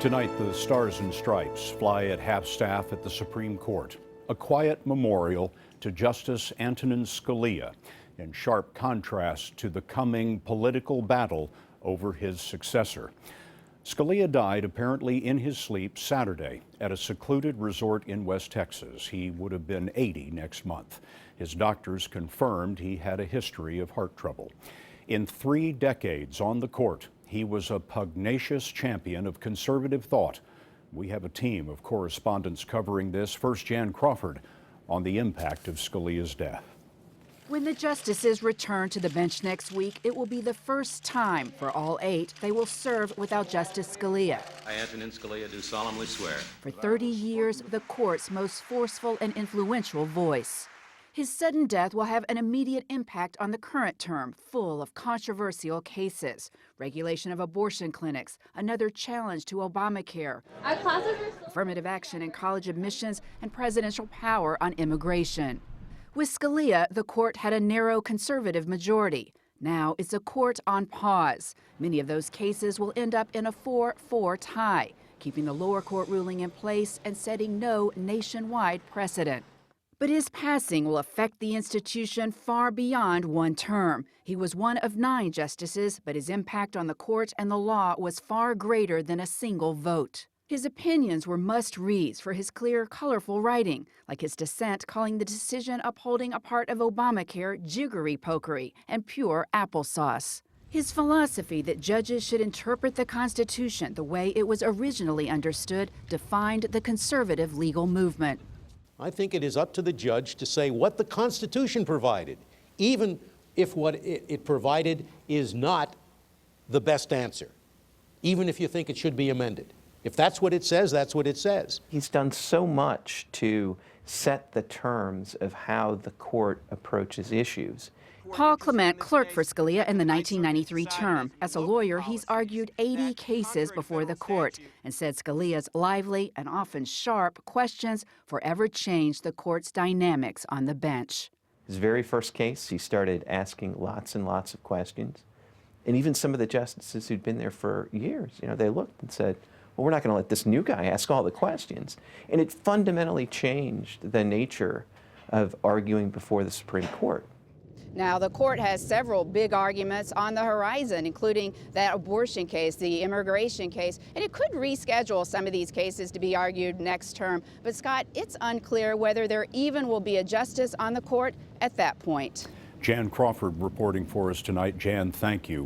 Tonight, the Stars and Stripes fly at half-staff at the Supreme Court, a quiet memorial to Justice Antonin Scalia, in sharp contrast to the coming political battle over his successor. Scalia died apparently in his sleep Saturday at a secluded resort in West Texas. He would have been 80 next month. His doctors confirmed he had a history of heart trouble. In 3 decades on the court, he was a pugnacious champion of conservative thought. We have a team of correspondents covering this. First, Jan Crawford on the impact of Scalia's death. When the justices return to the bench next week, it will be the first time for all 8 they will serve without Justice Scalia. I, Antonin Scalia, do solemnly swear. For 30 years, the court's most forceful and influential voice. His sudden death will have an immediate impact on the current term, full of controversial cases. Regulation of abortion clinics, another challenge to Obamacare, affirmative action in college admissions, and presidential power on immigration. With Scalia, the court had a narrow conservative majority. Now it's a court on pause. Many of those cases will end up in a 4-4 tie, keeping the lower court ruling in place and setting no nationwide precedent. But his passing will affect the institution far beyond one term. He was one of 9 justices, but his impact on the court and the law was far greater than a single vote. His opinions were must-reads for his clear, colorful writing, like his dissent calling the decision upholding a part of Obamacare jiggery-pokery and pure applesauce. His philosophy that judges should interpret the Constitution the way it was originally understood defined the conservative legal movement. I think it is up to the judge to say what the Constitution provided, even if what it provided is not the best answer, even if you think it should be amended. If that's what it says, that's what it says. He's done so much to set the terms of how the court approaches issues. Paul Clement clerked for Scalia in the 1993 term. As a lawyer, he's argued 80 cases before the court and said Scalia's lively and often sharp questions forever changed the court's dynamics on the bench. His very first case, he started asking lots and lots of questions. And even some of the justices who'd been there for years, they looked and said, well, we're not going to let this new guy ask all the questions. And it fundamentally changed the nature of arguing before the Supreme Court. Now, the court has several big arguments on the horizon, including that abortion case, the immigration case, and it could reschedule some of these cases to be argued next term. But, Scott, it's unclear whether there even will be a justice on the court at that point. Jan Crawford reporting for us tonight. Jan, thank you.